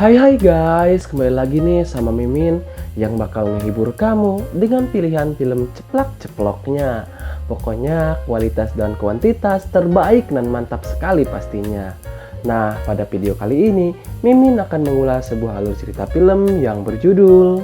Hai guys, kembali lagi nih sama Mimin yang bakal menghibur kamu dengan pilihan film ceplak-ceploknya. Pokoknya kualitas dan kuantitas terbaik dan mantap sekali pastinya. Nah, pada video kali ini Mimin akan mengulas sebuah alur cerita film yang berjudul.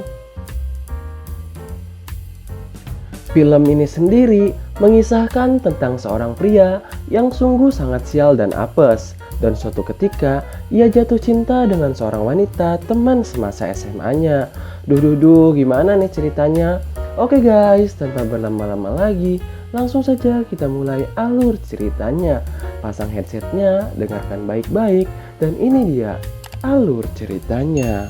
Film ini sendiri mengisahkan tentang seorang pria yang sungguh sangat sial dan apes. Dan suatu ketika, ia jatuh cinta dengan seorang wanita teman semasa SMA-nya. Duh, gimana nih ceritanya? Oke guys, tanpa berlama-lama lagi, langsung saja kita mulai alur ceritanya. Pasang headsetnya, dengarkan baik-baik, dan ini dia alur ceritanya.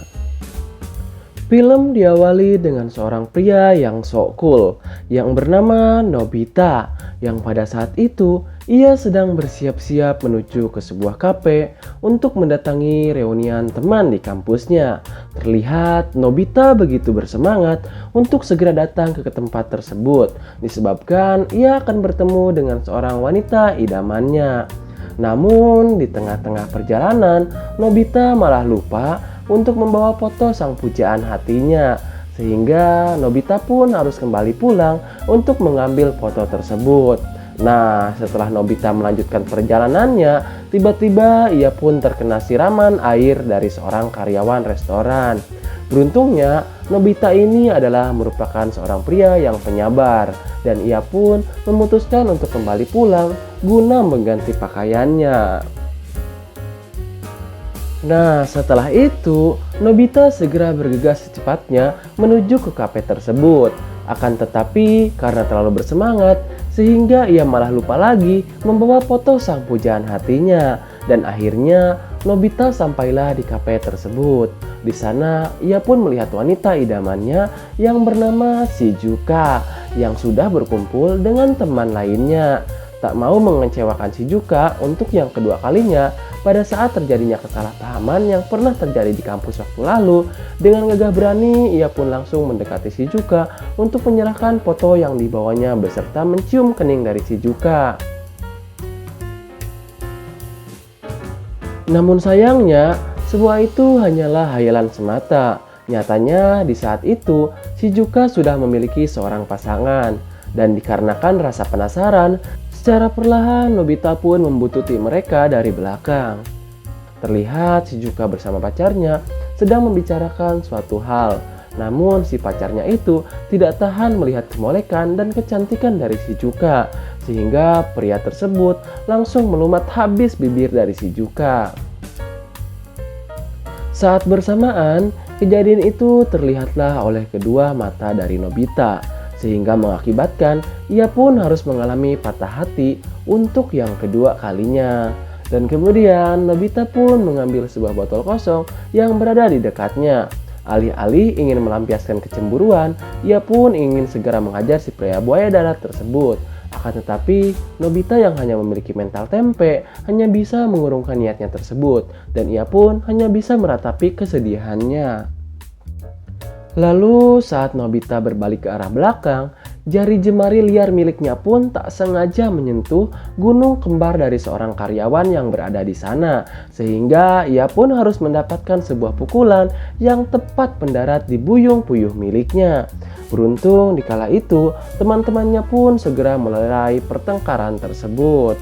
Film diawali dengan seorang pria yang sok cool, yang bernama Nobita, yang pada saat itu ia sedang bersiap-siap menuju ke sebuah kafe untuk mendatangi reunian teman di kampusnya. Terlihat Nobita begitu bersemangat untuk segera datang ke tempat tersebut, disebabkan ia akan bertemu dengan seorang wanita idamannya. Namun di tengah-tengah perjalanan, Nobita malah lupa untuk membawa foto sang pujaan hatinya, sehingga Nobita pun harus kembali pulang untuk mengambil foto tersebut. Nah, setelah Nobita melanjutkan perjalanannya, tiba-tiba ia pun terkena siraman air dari seorang karyawan restoran. Beruntungnya, Nobita ini adalah merupakan seorang pria yang penyabar, dan ia pun memutuskan untuk kembali pulang guna mengganti pakaiannya. Nah, setelah itu, Nobita segera bergegas secepatnya menuju ke kafe tersebut. Akan tetapi, karena terlalu bersemangat, sehingga ia malah lupa lagi membawa foto sang pujaan hatinya. Dan akhirnya, Nobita sampailah di kafe tersebut. Di sana, ia pun melihat wanita idamannya yang bernama Shizuka, yang sudah berkumpul dengan teman lainnya. Tak mau mengecewakan Shizuka untuk yang kedua kalinya pada saat terjadinya kesalahpahaman yang pernah terjadi di kampus waktu lalu. Dengan gagah berani, ia pun langsung mendekati Shizuka untuk menyerahkan foto yang dibawanya beserta mencium kening dari Shizuka. Namun sayangnya, semua itu hanyalah hayalan semata. Nyatanya di saat itu, Shizuka sudah memiliki seorang pasangan. Dan dikarenakan rasa penasaran, secara perlahan Nobita pun membuntuti mereka dari belakang. Terlihat Shizuka bersama pacarnya sedang membicarakan suatu hal. Namun si pacarnya itu tidak tahan melihat kemolekan dan kecantikan dari Shizuka, sehingga pria tersebut langsung melumat habis bibir dari Shizuka. Saat bersamaan, kejadian itu terlihatlah oleh kedua mata dari Nobita, sehingga mengakibatkan ia pun harus mengalami patah hati untuk yang kedua kalinya. Dan kemudian Nobita pun mengambil sebuah botol kosong yang berada di dekatnya. Alih-alih ingin melampiaskan kecemburuan, ia pun ingin segera menghajar si pria buaya darat tersebut. Akan tetapi, Nobita yang hanya memiliki mental tempe hanya bisa mengurungkan niatnya tersebut, dan ia pun hanya bisa meratapi kesedihannya. Lalu saat Nobita berbalik ke arah belakang, jari jemari liar miliknya pun tak sengaja menyentuh gunung kembar dari seorang karyawan yang berada di sana, sehingga ia pun harus mendapatkan sebuah pukulan yang tepat mendarat di buyung puyuh miliknya. Beruntung dikala itu, teman-temannya pun segera melerai pertengkaran tersebut.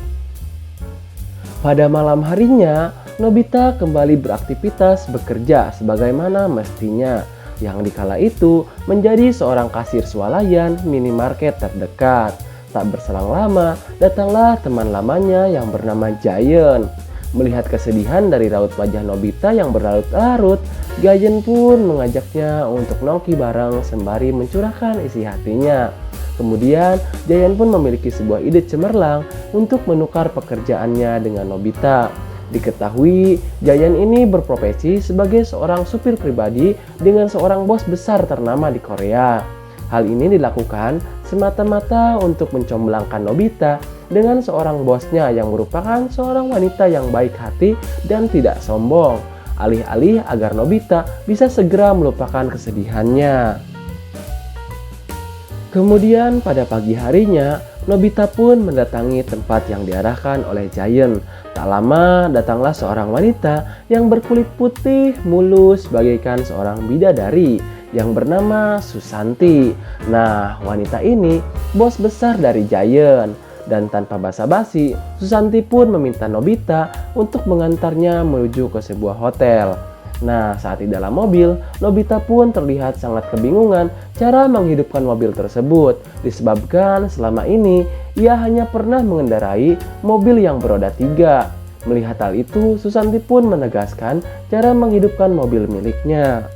Pada malam harinya, Nobita kembali beraktivitas bekerja sebagaimana mestinya, yang dikala itu menjadi seorang kasir swalayan minimarket terdekat. Tak berselang lama, datanglah teman lamanya yang bernama Giant. Melihat kesedihan dari raut wajah Nobita yang berlarut-larut, Giant pun mengajaknya untuk nongki bareng sembari mencurahkan isi hatinya. Kemudian, Giant pun memiliki sebuah ide cemerlang untuk menukar pekerjaannya dengan Nobita. Diketahui, Giant ini berprofesi sebagai seorang supir pribadi dengan seorang bos besar ternama di Korea. Hal ini dilakukan semata-mata untuk mencomblangkan Nobita dengan seorang bosnya yang merupakan seorang wanita yang baik hati dan tidak sombong. Alih-alih agar Nobita bisa segera melupakan kesedihannya. Kemudian pada pagi harinya, Nobita pun mendatangi tempat yang diarahkan oleh Giant. Tak lama datanglah seorang wanita yang berkulit putih mulus bagaikan seorang bidadari yang bernama Susanti. Nah, wanita ini bos besar dari Giant. Dan tanpa basa-basi, Susanti pun meminta Nobita untuk mengantarnya menuju ke sebuah hotel. Nah, saat di dalam mobil, Nobita pun terlihat sangat kebingungan cara menghidupkan mobil tersebut. Disebabkan selama ini, ia hanya pernah mengendarai mobil yang beroda 3. Melihat hal itu, Susanti pun menegaskan cara menghidupkan mobil miliknya.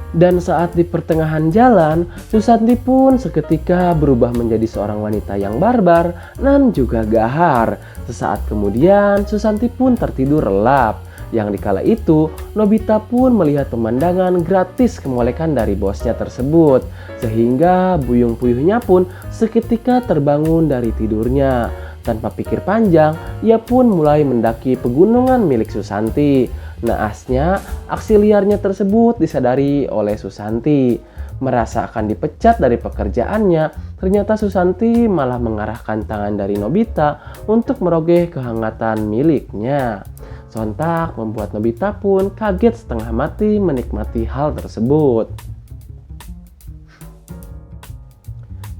Dan saat di pertengahan jalan, Susanti pun seketika berubah menjadi seorang wanita yang barbar dan juga gahar. Sesaat kemudian, Susanti pun tertidur lelap. Yang dikala itu, Nobita pun melihat pemandangan gratis kemolekan dari bosnya tersebut. Sehingga buyung-puyuhnya pun seketika terbangun dari tidurnya. Tanpa pikir panjang, ia pun mulai mendaki pegunungan milik Susanti. Naasnya, aksi liarnya tersebut disadari oleh Susanti. Merasa akan dipecat dari pekerjaannya, ternyata Susanti malah mengarahkan tangan dari Nobita untuk merogeh kehangatan miliknya. Sontak membuat Nobita pun kaget setengah mati menikmati hal tersebut.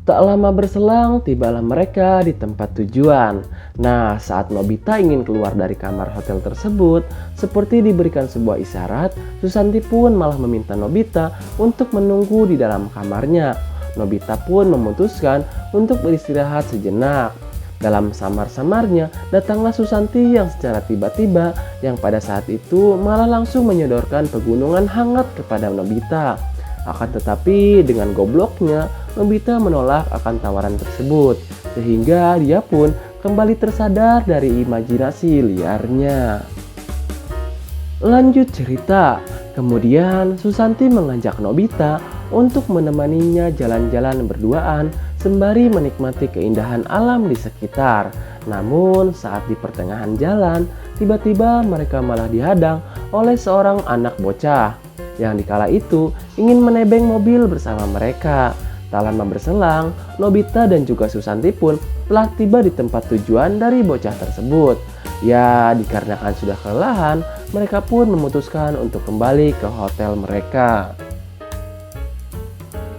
Tak lama berselang, tibalah mereka di tempat tujuan. Nah, saat Nobita ingin keluar dari kamar hotel tersebut, seperti diberikan sebuah isyarat, Susanti pun malah meminta Nobita untuk menunggu di dalam kamarnya. Nobita pun memutuskan untuk beristirahat sejenak. Dalam samar-samarnya, datanglah Susanti yang secara tiba-tiba yang pada saat itu malah langsung menyodorkan pegunungan hangat kepada Nobita. Akan tetapi dengan gobloknya, Nobita menolak akan tawaran tersebut, sehingga dia pun kembali tersadar dari imajinasi liarnya. Lanjut cerita, kemudian Susanti mengajak Nobita untuk menemaninya jalan-jalan berduaan sembari menikmati keindahan alam di sekitar. Namun saat di pertengahan jalan, tiba-tiba mereka malah dihadang oleh seorang anak bocah yang dikala itu ingin menebeng mobil bersama mereka. Tak lama berselang, Nobita dan juga Susanti pun telah tiba di tempat tujuan dari bocah tersebut. Ya, dikarenakan sudah kelelahan, mereka pun memutuskan untuk kembali ke hotel mereka.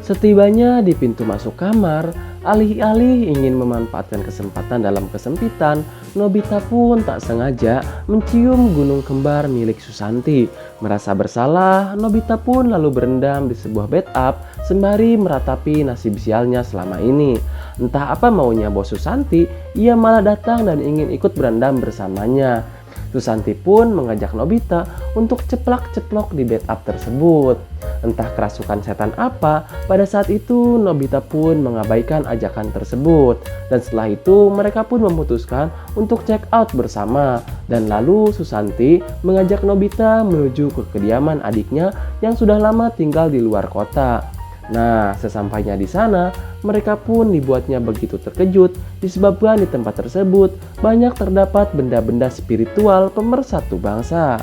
Setibanya di pintu masuk kamar, alih-alih ingin memanfaatkan kesempatan dalam kesempitan, Nobita pun tak sengaja mencium gunung kembar milik Susanti. Merasa bersalah, Nobita pun lalu berendam di sebuah bathtub sembari meratapi nasib sialnya selama ini. Entah apa maunya bos Susanti, ia malah datang dan ingin ikut berendam bersamanya. Susanti pun mengajak Nobita untuk ceplak-ceplok di bathtub tersebut. Entah kerasukan setan apa, pada saat itu Nobita pun mengabaikan ajakan tersebut. Dan setelah itu mereka pun memutuskan untuk check out bersama. Dan lalu Susanti mengajak Nobita menuju ke kediaman adiknya yang sudah lama tinggal di luar kota. Nah, sesampainya di sana, mereka pun dibuatnya begitu terkejut disebabkan di tempat tersebut banyak terdapat benda-benda spiritual pemersatu bangsa.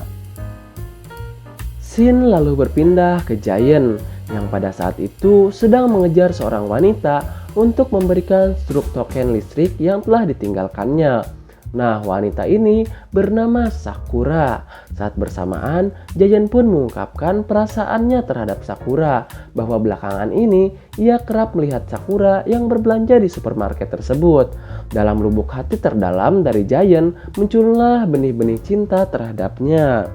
Scene lalu berpindah ke Giant yang pada saat itu sedang mengejar seorang wanita untuk memberikan struk token listrik yang telah ditinggalkannya. Nah, wanita ini bernama Sakura. Saat bersamaan, Giant pun mengungkapkan perasaannya terhadap Sakura, bahwa belakangan ini ia kerap melihat Sakura yang berbelanja di supermarket tersebut. Dalam lubuk hati terdalam dari Giant muncullah benih-benih cinta terhadapnya.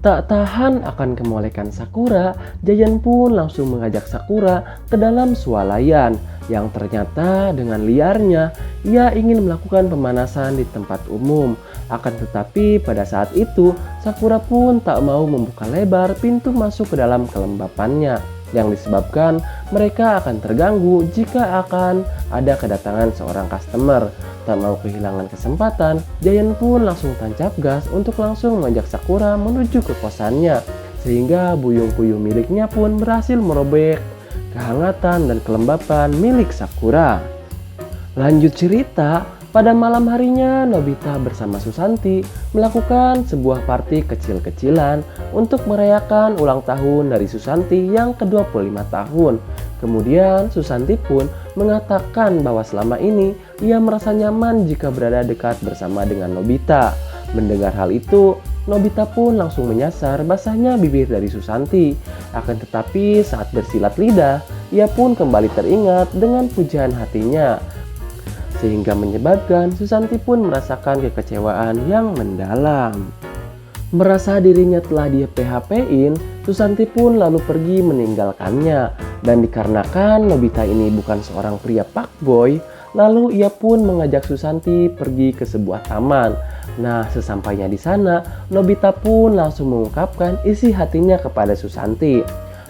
Tak tahan akan kemolekan Sakura, Giant pun langsung mengajak Sakura ke dalam swalayan yang ternyata dengan liarnya ia ingin melakukan pemanasan di tempat umum. Akan tetapi pada saat itu Sakura pun tak mau membuka lebar pintu masuk ke dalam kelembapannya, yang disebabkan mereka akan terganggu jika akan ada kedatangan seorang customer. Tak mau kehilangan kesempatan, Giant pun langsung tancap gas untuk langsung mengajak Sakura menuju ke kosannya, sehingga buyung-buyung miliknya pun berhasil merobek kehangatan dan kelembapan milik Sakura. Lanjut cerita, pada malam harinya Nobita bersama Susanti melakukan sebuah party kecil-kecilan untuk merayakan ulang tahun dari Susanti yang ke-25 tahun. Kemudian Susanti pun mengatakan bahwa selama ini ia merasa nyaman jika berada dekat bersama dengan Nobita. Mendengar hal itu, Nobita pun langsung menyasar basahnya bibir dari Susanti. Akan tetapi saat bersilat lidah, ia pun kembali teringat dengan pujaan hatinya. Sehingga menyebabkan Susanti pun merasakan kekecewaan yang mendalam. Merasa dirinya telah dia PHP-in, Susanti pun lalu pergi meninggalkannya. Dan dikarenakan Nobita ini bukan seorang pria fuckboy, lalu ia pun mengajak Susanti pergi ke sebuah taman. Nah, sesampainya di sana, Nobita pun langsung mengungkapkan isi hatinya kepada Susanti,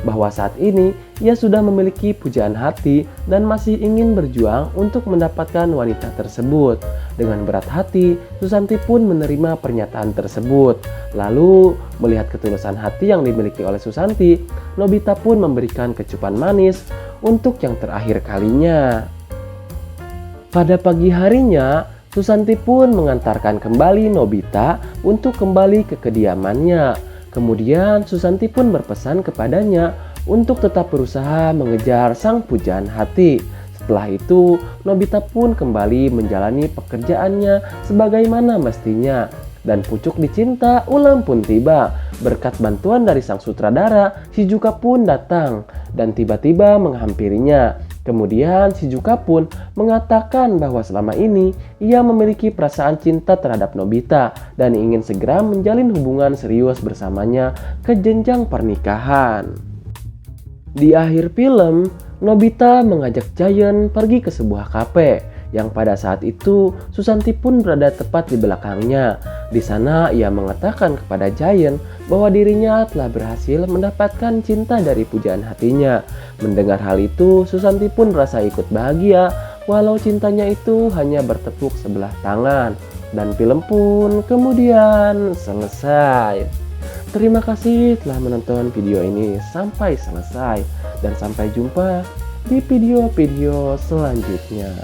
bahwa saat ini ia sudah memiliki pujaan hati dan masih ingin berjuang untuk mendapatkan wanita tersebut. Dengan berat hati, Susanti pun menerima pernyataan tersebut. Lalu, melihat ketulusan hati yang dimiliki oleh Susanti, Nobita pun memberikan kecupan manis untuk yang terakhir kalinya. Pada pagi harinya, Susanti pun mengantarkan kembali Nobita untuk kembali ke kediamannya. Kemudian Susanti pun berpesan kepadanya untuk tetap berusaha mengejar sang pujaan hati. Setelah itu, Nobita pun kembali menjalani pekerjaannya sebagaimana mestinya. Dan pucuk dicinta ulang pun tiba. Berkat bantuan dari sang sutradara, Shizuka pun datang dan tiba-tiba menghampirinya. Kemudian Shizuka pun mengatakan bahwa selama ini ia memiliki perasaan cinta terhadap Nobita dan ingin segera menjalin hubungan serius bersamanya ke jenjang pernikahan. Di akhir film, Nobita mengajak Giant pergi ke sebuah kafe yang pada saat itu Susanti pun berada tepat di belakangnya. Di sana ia mengatakan kepada Giant bahwa dirinya telah berhasil mendapatkan cinta dari pujaan hatinya. Mendengar hal itu, Susanti pun merasa ikut bahagia walau cintanya itu hanya bertepuk sebelah tangan. Dan film pun kemudian selesai. Terima kasih telah menonton video ini sampai selesai dan sampai jumpa di video-video selanjutnya.